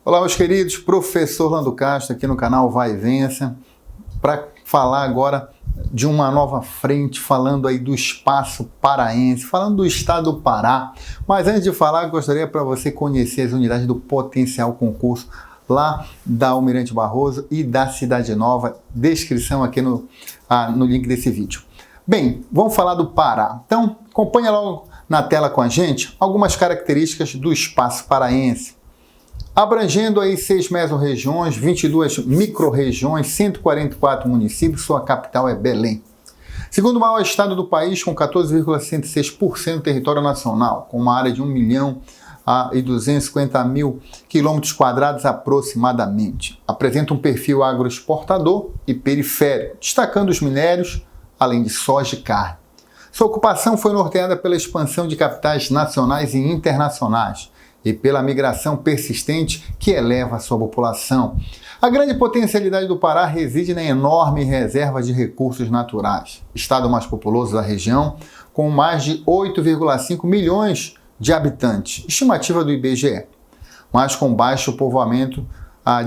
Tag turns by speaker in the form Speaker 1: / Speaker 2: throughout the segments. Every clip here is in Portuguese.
Speaker 1: Olá, meus queridos, professor Lando Castro aqui no canal Vai e Vença, para falar agora de uma nova frente, falando aí do espaço paraense, falando do estado do Pará. Mas antes de falar, gostaria para você conhecer as unidades do Potencial Concurso lá da Almirante Barroso e da Cidade Nova, descrição aqui no link desse vídeo. Bem, vamos falar do Pará. Então, acompanha logo na tela com a gente algumas características do espaço paraense. Abrangendo aí 6 mesorregiões, 22 micro-regiões, 144 municípios, sua capital é Belém. Segundo maior estado do país, com 14,106% do território nacional, com uma área de 1.250.000 km² aproximadamente. Apresenta um perfil agroexportador e periférico, destacando os minérios, além de soja e carne. Sua ocupação foi norteada pela expansão de capitais nacionais e internacionais, e pela migração persistente que eleva a sua população. A grande potencialidade do Pará reside na enorme reserva de recursos naturais. Estado mais populoso da região, com mais de 8,5 milhões de habitantes, estimativa do IBGE, mas com baixo povoamento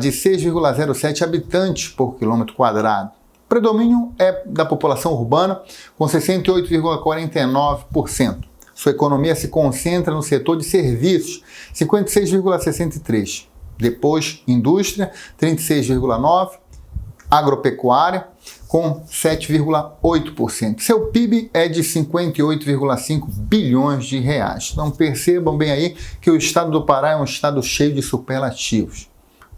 Speaker 1: de 6,07 habitantes por quilômetro quadrado. O predomínio é da população urbana, com 68,49%. Sua economia se concentra no setor de serviços, 56,63%. Depois, indústria, 36,9%. Agropecuária, com 7,8%. Seu PIB é de 58,5 bilhões de reais. Então percebam bem aí que o estado do Pará é um estado cheio de superlativos.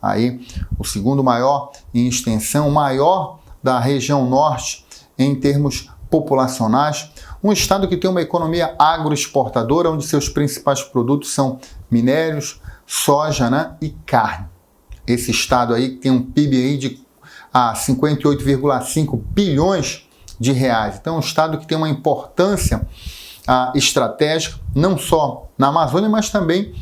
Speaker 1: Aí, o segundo maior em extensão, maior da região norte em termos populacionais, um estado que tem uma economia agroexportadora, onde seus principais produtos são minérios, soja, e carne. Esse estado aí tem um PIB aí de 58,5 bilhões de reais. Então é um estado que tem uma importância estratégica, não só na Amazônia, mas também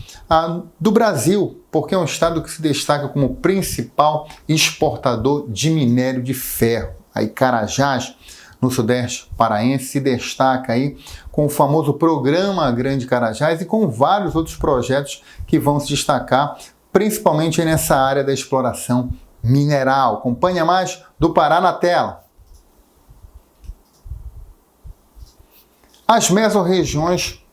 Speaker 1: do Brasil, porque é um estado que se destaca como principal exportador de minério de ferro. Aí Carajás, no sudeste paraense, se destaca aí com o famoso programa Grande Carajás e com vários outros projetos que vão se destacar, principalmente nessa área da exploração mineral. Acompanha mais do Pará na tela. As mesorregiões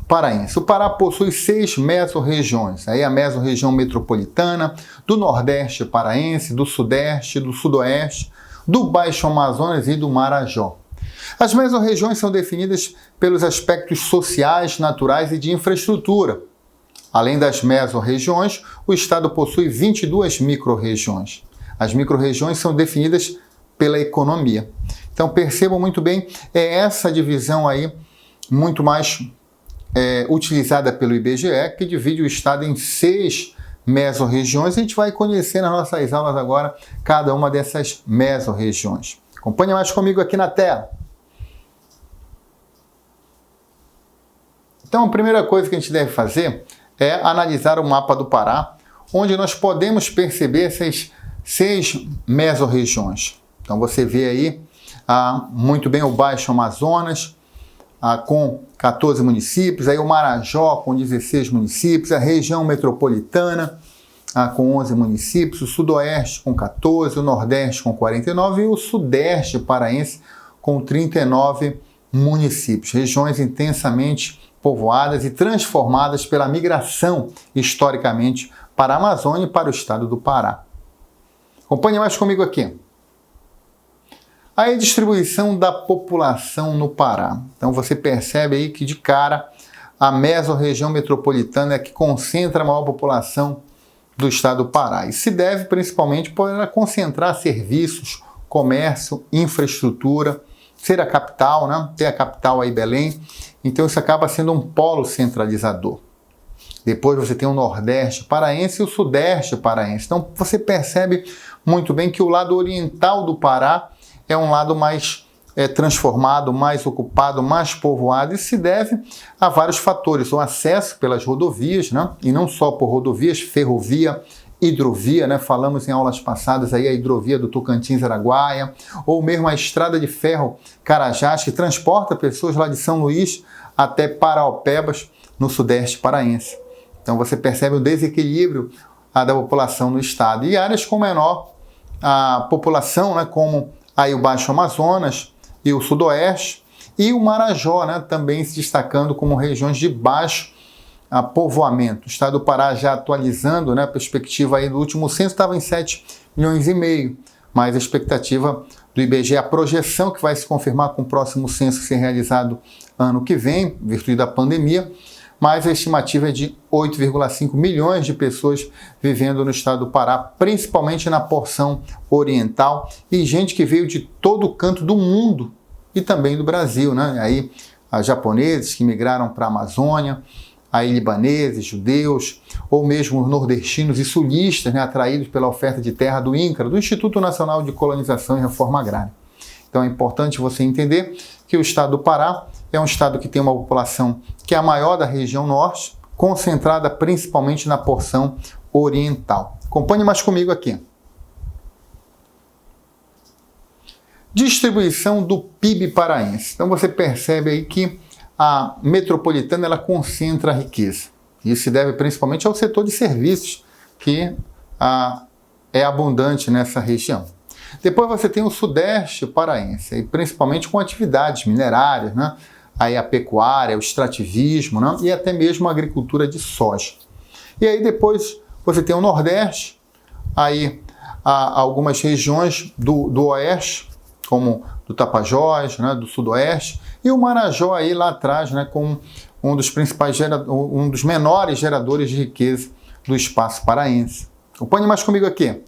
Speaker 1: paraenses. O Pará possui 6 mesorregiões. Aí a mesorregião metropolitana, do Nordeste paraense, do Sudeste, do Sudoeste, do Baixo Amazonas e do Marajó. As mesorregiões são definidas pelos aspectos sociais, naturais e de infraestrutura. Além das mesorregiões, o estado possui 22 micro-regiões. As micro-regiões são definidas pela economia. Então percebam muito bem, é essa divisão aí muito mais utilizada pelo IBGE, que divide o estado em 6 mesorregiões. A gente vai conhecer nas nossas aulas agora cada uma dessas mesorregiões. Acompanhe mais comigo aqui na tela. Então, a primeira coisa que a gente deve fazer é analisar o mapa do Pará, onde nós podemos perceber essas 6 mesorregiões. Então, você vê aí muito bem o Baixo Amazonas, com 14 municípios, aí o Marajó com 16 municípios, a região metropolitana com 11 municípios, o Sudoeste com 14, o Nordeste com 49 e o Sudeste paraense com 39 municípios. Regiões intensamente povoadas e transformadas pela migração historicamente para a Amazônia e para o estado do Pará. Acompanhe mais comigo aqui. A distribuição da população no Pará. Então você percebe aí que de cara a mesorregião metropolitana é que concentra a maior população do estado do Pará. E se deve principalmente por ela concentrar serviços, comércio, infraestrutura, ser a capital, ter a capital aí Belém. Então isso acaba sendo um polo centralizador. Depois você tem o Nordeste paraense e o Sudeste paraense. Então você percebe muito bem que o lado oriental do Pará é um lado mais transformado, mais ocupado, mais povoado, e se deve a vários fatores. O acesso pelas rodovias, e não só por rodovias, ferrovia, hidrovia, falamos em aulas passadas aí a hidrovia do Tocantins-Araguaia, ou mesmo a estrada de ferro Carajás, que transporta pessoas lá de São Luís até Paraopebas, no sudeste paraense. Então você percebe o desequilíbrio da população no estado. E áreas com menor a população, né, como aí o Baixo Amazonas e o Sudoeste, e o Marajó, né, também se destacando como regiões de baixo povoamento. O estado do Pará já atualizando, né, a perspectiva aí do último censo estava em 7,5 milhões, mas a expectativa do IBGE, a projeção que vai se confirmar com o próximo censo ser realizado ano que vem, em virtude da pandemia, mas a estimativa é de 8,5 milhões de pessoas vivendo no estado do Pará, principalmente na porção oriental, e gente que veio de todo o canto do mundo e também do Brasil, né? Aí, japoneses que migraram para a Amazônia, aí libaneses, judeus, ou mesmo nordestinos e sulistas, né, atraídos pela oferta de terra do INCRA, do Instituto Nacional de Colonização e Reforma Agrária. Então é importante você entender que o estado do Pará é um estado que tem uma população que é a maior da região norte, concentrada principalmente na porção oriental. Acompanhe mais comigo aqui. Distribuição do PIB paraense. Então você percebe aí que a metropolitana ela concentra a riqueza. Isso se deve principalmente ao setor de serviços, que é abundante nessa região. Depois você tem o sudeste paraense, e principalmente com atividades minerárias, né? Aí a pecuária, o extrativismo, né? E até mesmo a agricultura de soja. E aí depois você tem o nordeste, aí algumas regiões do oeste, como do Tapajós, né, do sudoeste, e o Marajó aí lá atrás, né, com um dos menores geradores de riqueza do espaço paraense. Acompanhe mais comigo aqui.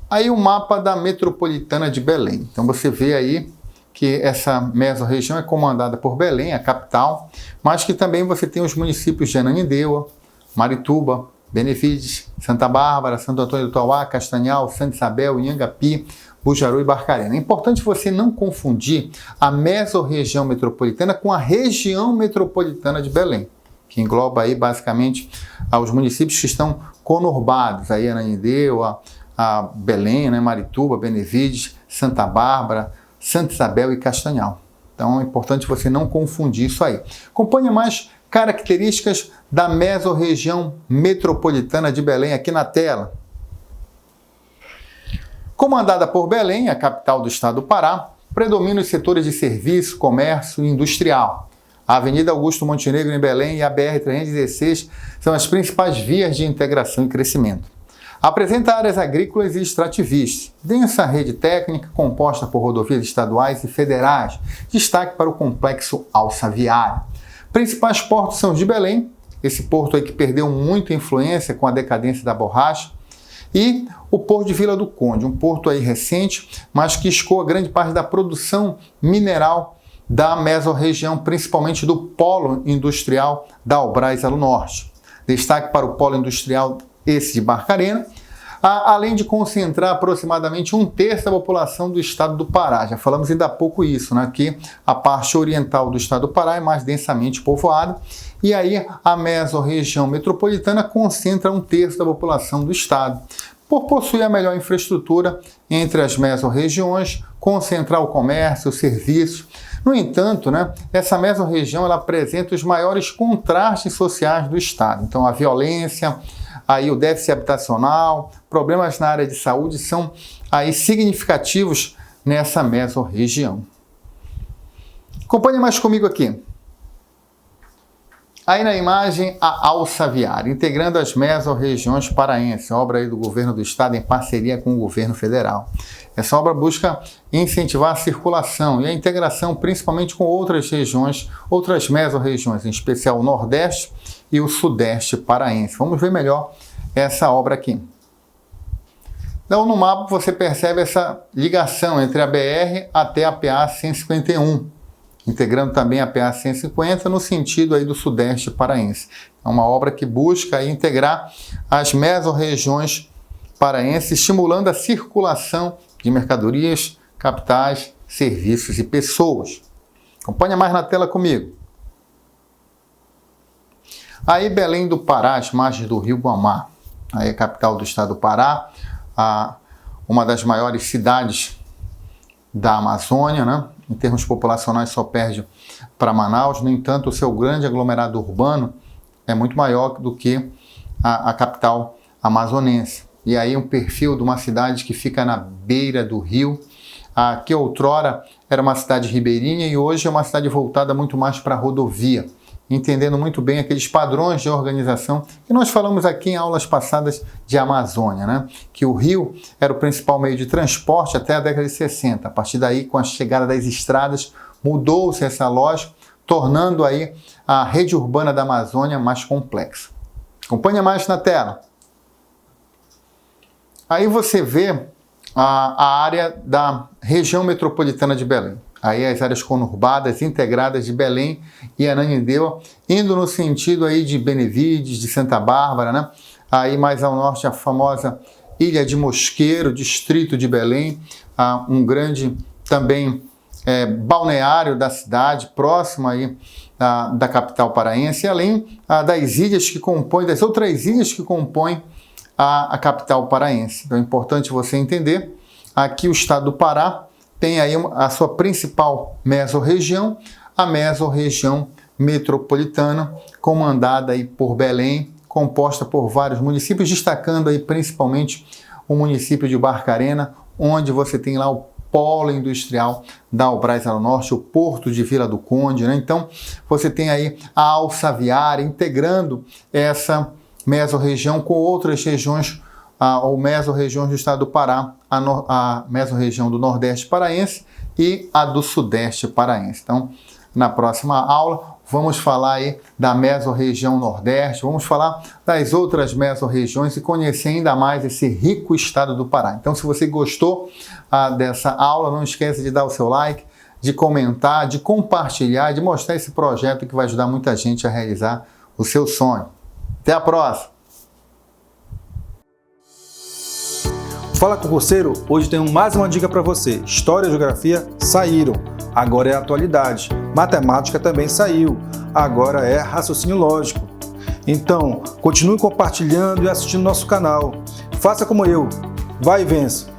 Speaker 1: Aí o mapa da metropolitana de Belém. Então você vê aí que essa mesorregião é comandada por Belém, a capital, mas que também você tem os municípios de Ananindeua, Marituba, Benevides, Santa Bárbara, Santo Antônio do Tauá, Castanhal, Santa Isabel, Inhangapi, Bujaru e Barcarena. É importante você não confundir a mesorregião metropolitana com a região metropolitana de Belém, que engloba aí basicamente os municípios que estão conurbados, aí Ananindeua, a Belém, né, Marituba, Benevides, Santa Bárbara, Santa Isabel e Castanhal. Então é importante você não confundir isso aí. Acompanhe mais características da mesorregião metropolitana de Belém aqui na tela. Comandada por Belém, a capital do estado do Pará, predominam os setores de serviço, comércio e industrial. A Avenida Augusto Montenegro em Belém e a BR-316 são as principais vias de integração e crescimento. Apresenta áreas agrícolas e extrativistas, densa rede técnica composta por rodovias estaduais e federais, destaque para o complexo alçaviário. Principais portos são de Belém, esse porto aí que perdeu muita influência com a decadência da borracha, e o porto de Vila do Conde, um porto aí recente, mas que escoa grande parte da produção mineral da mesorregião, principalmente do polo industrial da Albras ao norte. Destaque para o polo industrial esse de Barcarena, além de concentrar aproximadamente 1/3 da população do estado do Pará. Já falamos ainda há pouco isso, né? Que a parte oriental do estado do Pará é mais densamente povoada, e aí a mesorregião metropolitana concentra 1/3 da população do estado. Por possuir a melhor infraestrutura entre as mesorregiões, concentrar o comércio, os serviços. No entanto, né, essa mesorregião ela apresenta os maiores contrastes sociais do estado. Então a violência, aí o déficit habitacional, problemas na área de saúde são aí significativos nessa mesorregião. Acompanhe mais comigo aqui. Aí na imagem, a Alçaviária, integrando as mesorregiões paraenses, obra aí do governo do estado em parceria com o governo federal. Essa obra busca incentivar a circulação e a integração principalmente com outras regiões, outras mesorregiões, em especial o Nordeste e o Sudeste paraense. Vamos ver melhor essa obra aqui. Então no mapa você percebe essa ligação entre a BR até a PA 151. Integrando também a PA 150 no sentido aí do Sudeste paraense. É uma obra que busca integrar as mesorregiões paraenses, estimulando a circulação de mercadorias, capitais, serviços e pessoas. Acompanha mais na tela comigo. Aí Belém do Pará, às margens do rio Guamá, aí a capital do estado do Pará, uma das maiores cidades da Amazônia, né? Em termos populacionais só perde para Manaus. No entanto, o seu grande aglomerado urbano é muito maior do que a capital amazonense. E aí um perfil de uma cidade que fica na beira do rio, que outrora era uma cidade ribeirinha e hoje é uma cidade voltada muito mais para a rodovia, entendendo muito bem aqueles padrões de organização que nós falamos aqui em aulas passadas de Amazônia, né? Que o rio era o principal meio de transporte até a década de 60. A partir daí, com a chegada das estradas, mudou-se essa lógica, tornando aí a rede urbana da Amazônia mais complexa. Acompanha mais na tela. Aí você vê a área da região metropolitana de Belém. Aí as áreas conurbadas integradas de Belém e Ananindeua, indo no sentido aí de Benevides, de Santa Bárbara, né? Aí mais ao norte a famosa Ilha de Mosqueiro, distrito de Belém, um grande também balneário da cidade, próximo aí da capital paraense, além das ilhas que compõem, das outras ilhas que compõem a capital paraense. Então é importante você entender que o estado do Pará tem aí a sua principal mesorregião, a mesorregião metropolitana, comandada aí por Belém, composta por vários municípios, destacando aí principalmente o município de Barcarena, onde você tem lá o polo industrial da Albrás ao norte, o porto de Vila do Conde, né? Então você tem aí a alça viária integrando essa mesorregião com outras regiões, ou mesorregiões do estado do Pará, a mesorregião do Nordeste paraense e a do Sudeste paraense. Então, na próxima aula, vamos falar aí da mesorregião Nordeste, vamos falar das outras mesorregiões e conhecer ainda mais esse rico estado do Pará. Então, se você gostou dessa aula, não esqueça de dar o seu like, de comentar, de compartilhar, de mostrar esse projeto que vai ajudar muita gente a realizar o seu sonho. Até a próxima!
Speaker 2: Fala Concurseiro, hoje tenho mais uma dica para você. História e Geografia saíram, agora é atualidade. Matemática também saiu, agora é raciocínio lógico. Então, continue compartilhando e assistindo nosso canal. Faça como eu, vai e vença!